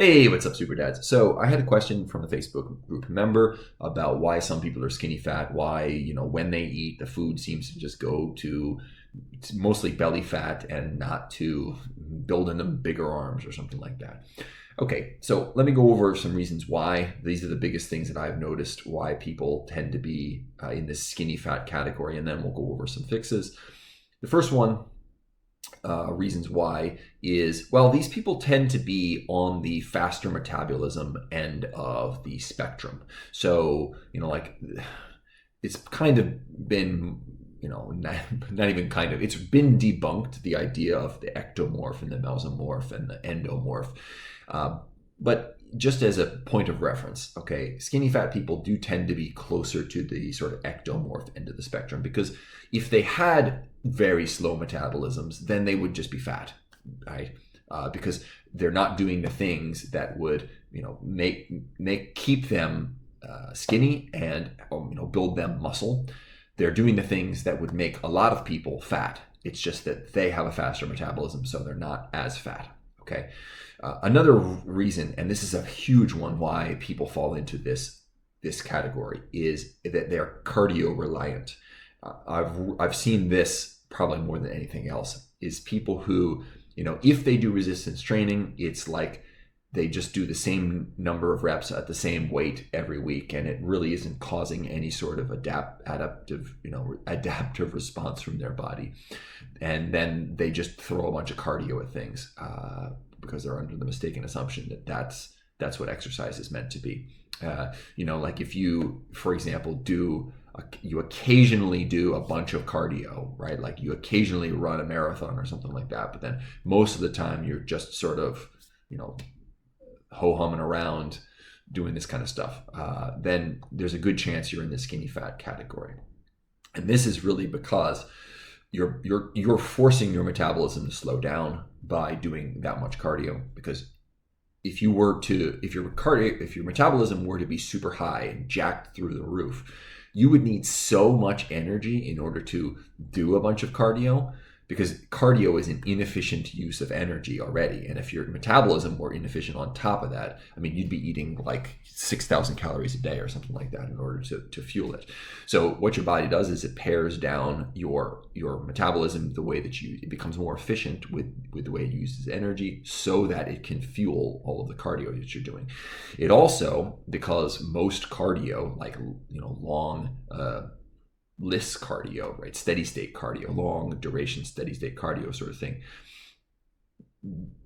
Hey, what's up, Superdads? So I had a question from a Facebook group member about why some people are skinny fat, why, when they eat, the food seems to just go to mostly belly fat and not to building them bigger arms or something like that. Okay, so let me go over some reasons why. These are the biggest things that I've noticed why people tend to be in this skinny fat category, and then we'll go over some fixes. The first one, reasons why is, well, these people tend to be on the faster metabolism end of the spectrum. So, it's kind of been, not even kind of, it's been debunked, the idea of the ectomorph and the mesomorph and the endomorph. But just as a point of reference, okay, skinny fat people do tend to be closer to the sort of ectomorph end of the spectrum, because if they had very slow metabolisms, then they would just be fat, right? Because they're not doing the things that would, keep them skinny and build them muscle. They're doing the things that would make a lot of people fat. It's just that they have a faster metabolism, so they're not as fat. Okay. Another reason, and this is a huge one, why people fall into this category is that they're cardio reliant. I've seen this probably more than anything else, is people who, if they do resistance training, it's like they just do the same number of reps at the same weight every week, and it really isn't causing any sort of adaptive response from their body. And then they just throw a bunch of cardio at things because they're under the mistaken assumption that that's what exercise is meant to be. Like if you, for example, you occasionally do a bunch of cardio, right? Like you occasionally run a marathon or something like that, but then most of the time you're just sort of, ho-humming around doing this kind of stuff. Then there's a good chance you're in the skinny fat category. And this is really because you're forcing your metabolism to slow down by doing that much cardio. Because if your metabolism were to be super high and jacked through the roof, you would need so much energy in order to do a bunch of cardio, because cardio is an inefficient use of energy already. And if your metabolism were inefficient on top of that, you'd be eating like 6,000 calories a day or something like that in order to fuel it. So what your body does is it pares down your metabolism the way that it becomes more efficient with the way it uses energy, so that it can fuel all of the cardio that you're doing. It also, because most cardio, like, long, LISS cardio, right? Steady state cardio, long duration steady state cardio sort of thing,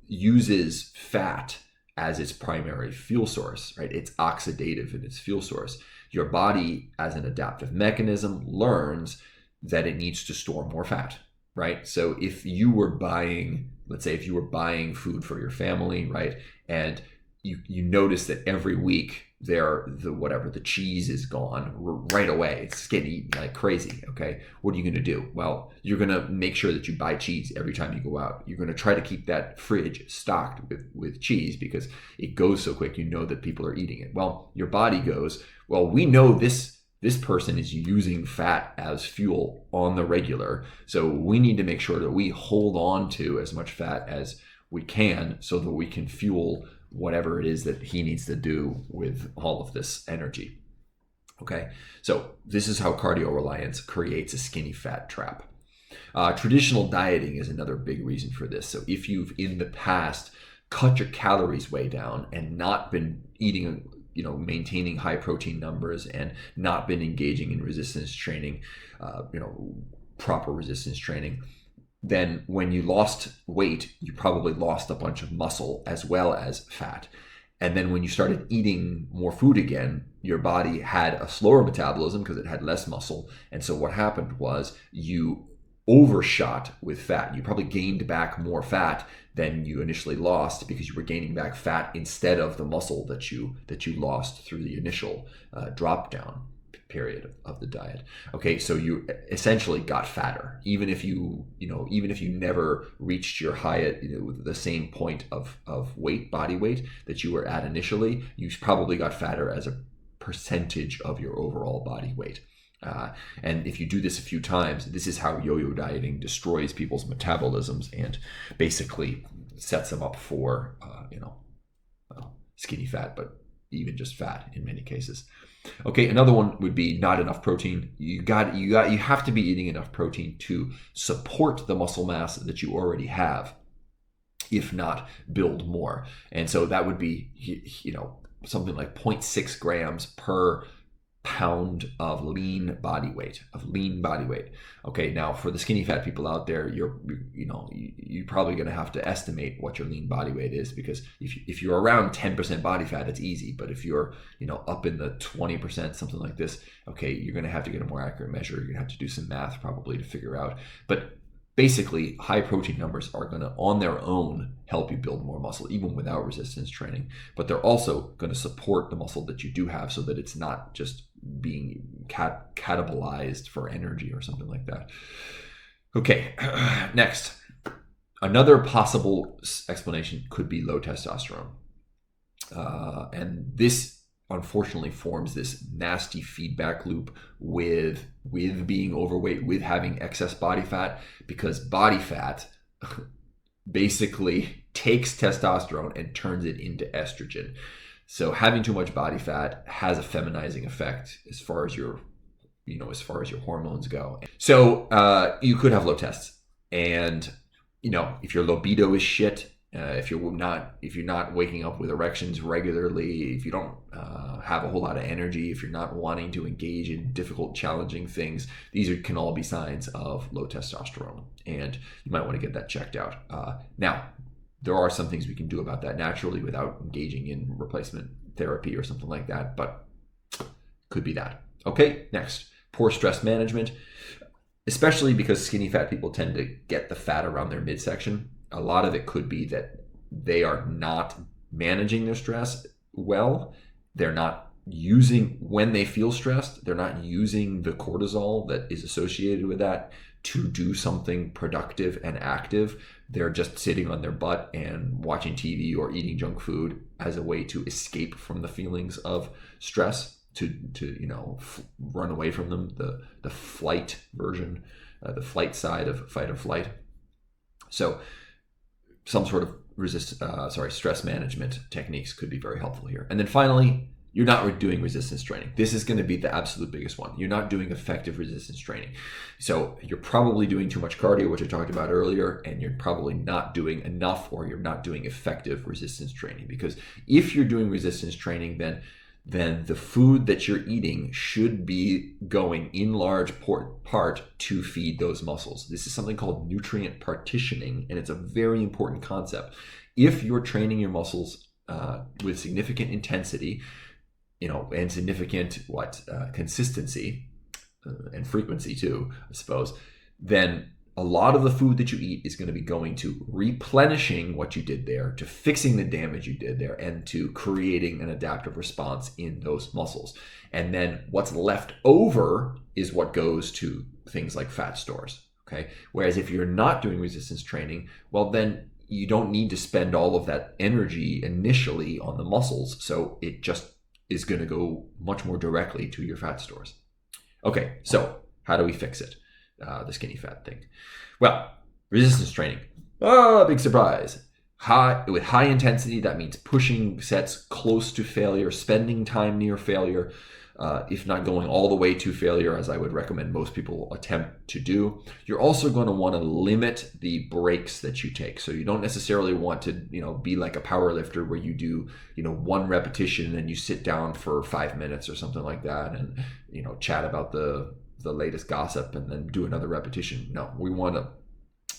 uses fat as its primary fuel source, right? It's oxidative in its fuel source. Your body, as an adaptive mechanism, learns that it needs to store more fat, right? So if you were buying, let's say if you were buying food for your family, right? And you notice that every week the cheese is gone right away. It's getting eaten like crazy. Okay. What are you going to do? Well, you're going to make sure that you buy cheese every time you go out. You're going to try to keep that fridge stocked with cheese because it goes so quick. That people are eating it. Well, your body goes, well, we know this person is using fat as fuel on the regular. So we need to make sure that we hold on to as much fat as we can so that we can fuel whatever it is that he needs to do with all of this energy. Okay, so this is how cardio reliance creates a skinny fat trap. Traditional dieting is another big reason for this. So if you've in the past cut your calories way down and not been eating, maintaining high protein numbers and not been engaging in resistance training, proper resistance training, then when you lost weight, you probably lost a bunch of muscle as well as fat. And then when you started eating more food again, your body had a slower metabolism because it had less muscle. And so what happened was you overshot with fat. You probably gained back more fat than you initially lost because you were gaining back fat instead of the muscle that you lost through the initial drop down period of the diet. Okay, so you essentially got fatter, even if you never reached your high, the same point of body weight that you were at initially. You probably got fatter as a percentage of your overall body weight. And if you do this a few times, this is how yo-yo dieting destroys people's metabolisms and basically sets them up for skinny fat, but even just fat in many cases. Okay, another one would be not enough protein. You have to be eating enough protein to support the muscle mass that you already have, if not build more. And so that would be, something like 0.6 grams per pound of lean body weight. Okay, now for the skinny fat people out there, you're probably going to have to estimate what your lean body weight is, because if you're around 10% body fat, it's easy. But if you're up in the 20%, something like this, okay, you're going to have to get a more accurate measure. You're going to have to do some math probably to figure out. But basically, high protein numbers are going to, on their own, help you build more muscle, even without resistance training. But they're also going to support the muscle that you do have, so that it's not just being catabolized for energy or something like that. Okay, next. Another possible explanation could be low testosterone. And this, unfortunately, forms this nasty feedback loop with being overweight, with having excess body fat, because body fat basically takes testosterone and turns it into estrogen. So having too much body fat has a feminizing effect as far as your hormones go. So you could have low tests, and if your libido is shit, if you're not waking up with erections regularly, if you don't have a whole lot of energy, if you're not wanting to engage in difficult, challenging things, these can all be signs of low testosterone, and you might want to get that checked out. Now, there are some things we can do about that naturally without engaging in replacement therapy or something like that, but could be that. Okay, next, poor stress management, especially because skinny fat people tend to get the fat around their midsection. A lot of it could be that they are not managing their stress well. They're not using, when they feel stressed, they're not using the cortisol that is associated with that to do something productive and active. They're just sitting on their butt and watching TV or eating junk food as a way to escape from the feelings of stress, to run away from them, the flight version, the flight side of fight or flight. So some sort of stress management techniques could be very helpful here. And then finally, you're not doing resistance training. This is going to be the absolute biggest one. You're not doing effective resistance training. So you're probably doing too much cardio, which I talked about earlier, and you're probably not doing enough, or you're not doing effective resistance training. Because if you're doing resistance training, then the food that you're eating should be going in large part to feed those muscles. This is something called nutrient partitioning, and it's a very important concept. If you're training your muscles with significant intensity, and significant consistency and frequency too, I suppose, then a lot of the food that you eat is going to be going to replenishing what you did there, to fixing the damage you did there, and to creating an adaptive response in those muscles. And then what's left over is what goes to things like fat stores. Okay. Whereas if you're not doing resistance training, well, then you don't need to spend all of that energy initially on the muscles. So it just is going to go much more directly to your fat stores. Okay, so how do we fix it? The skinny fat thing. Well, resistance training. Oh, big surprise. With high intensity, that means pushing sets close to failure, spending time near failure, if not going all the way to failure, as I would recommend most people attempt to do. You're also going to want to limit the breaks that you take. So you don't necessarily want to, be like a power lifter where you do, one repetition and you sit down for 5 minutes or something like that and, chat about the latest gossip and then do another repetition. No, we want a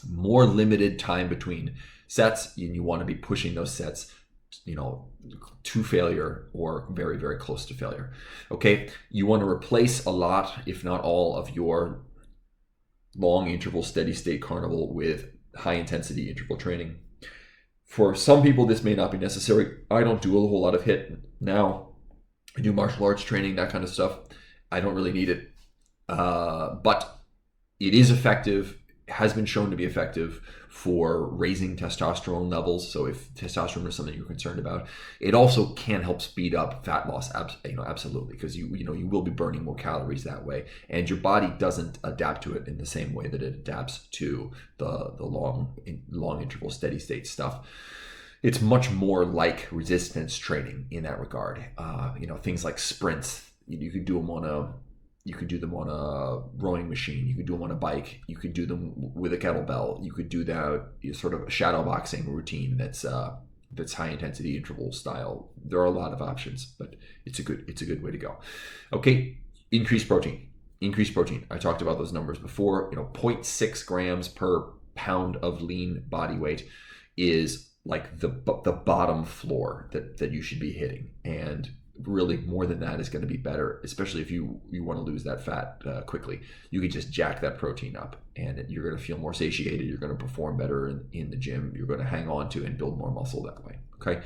more limited time between sets, and you want to be pushing those sets to failure or very, very close to failure. Okay, you want to replace a lot, if not all, of your long interval steady state carnival with high intensity interval training. For some people, this may not be necessary. I don't do a whole lot of HIIT now. I do martial arts training, that kind of stuff. I don't really need it, but it is effective. Has been shown to be effective for raising testosterone levels. So if testosterone is something you're concerned about, it also can help speed up fat loss. Absolutely, because you will be burning more calories that way, and your body doesn't adapt to it in the same way that it adapts to the long interval steady state stuff. it's much more like resistance training in that regard. Things like sprints, you could do them on a rowing machine. You could do them on a bike. You could do them with a kettlebell. You could do that sort of a shadow boxing routine that's high intensity interval style. There are a lot of options, but it's a good way to go. Okay, increased protein. I talked about those numbers before. 0.6 grams per pound of lean body weight is like the bottom floor that you should be hitting, and really more than that is going to be better, especially if you want to lose that fat quickly. You could just jack that protein up and you're going to feel more satiated. You're going to perform better in the gym. You're going to hang on to and build more muscle that way. Okay.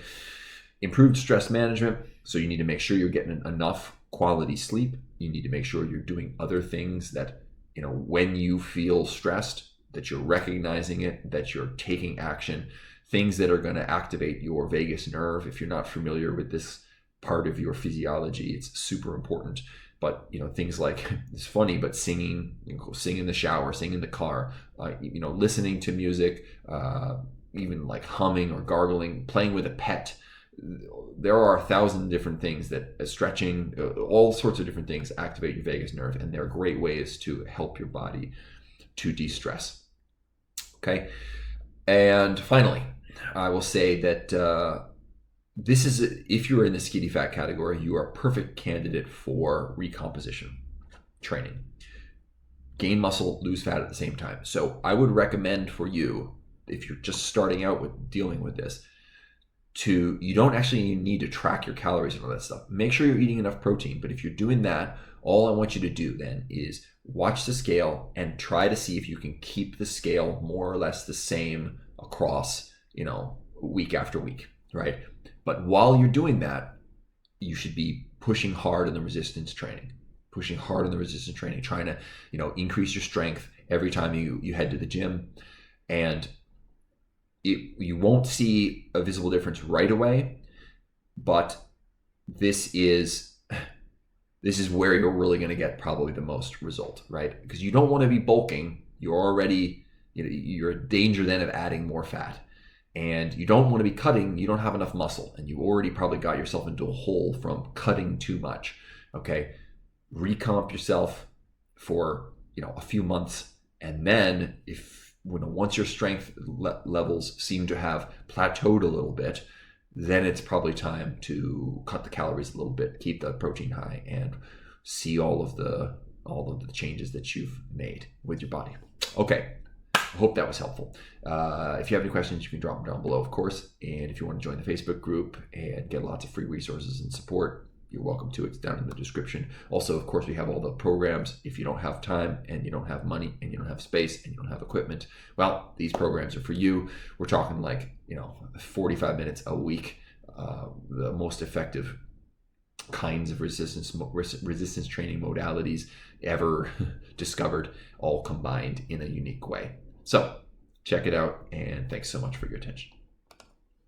Improved stress management. So you need to make sure you're getting enough quality sleep. You need to make sure you're doing other things that, when you feel stressed, that you're recognizing it, that you're taking action, things that are going to activate your vagus nerve. If you're not familiar with this part of your physiology, it's super important. But things like, it's funny, but singing, sing in the shower, sing in the car, listening to music, even like humming or gargling, playing with a pet. There are 1,000 different things that stretching, all sorts of different things activate your vagus nerve, and they're great ways to help your body to de-stress. Okay, and finally, I will say that this is, if you're in the skinny fat category, you are a perfect candidate for recomposition training. Gain muscle, lose fat at the same time. So I would recommend for you, if you're just starting out with dealing with this, you don't actually need to track your calories and all that stuff. Make sure you're eating enough protein. But if you're doing that, all I want you to do then is watch the scale and try to see if you can keep the scale more or less the same across, week after week, right? But while you're doing that, you should be pushing hard in the resistance training, trying to, increase your strength every time you head to the gym. And you won't see a visible difference right away, but this is where you're really going to get probably the most result, right? Because you don't want to be bulking. You're already, you're in danger then of adding more fat. And you don't want to be cutting. You don't have enough muscle, and you already probably got yourself into a hole from cutting too much. Okay, recomp yourself for a few months, and then once your strength levels seem to have plateaued a little bit, then it's probably time to cut the calories a little bit, keep the protein high, and see all of the changes that you've made with your body. Okay. I hope that was helpful. If you have any questions, you can drop them down below, of course. And if you want to join the Facebook group and get lots of free resources and support, you're welcome to. It's down in the description. Also, of course, we have all the programs. If you don't have time and you don't have money and you don't have space and you don't have equipment, well, these programs are for you. We're talking 45 minutes a week, the most effective kinds of resistance training modalities ever discovered, all combined in a unique way. So check it out, and thanks so much for your attention.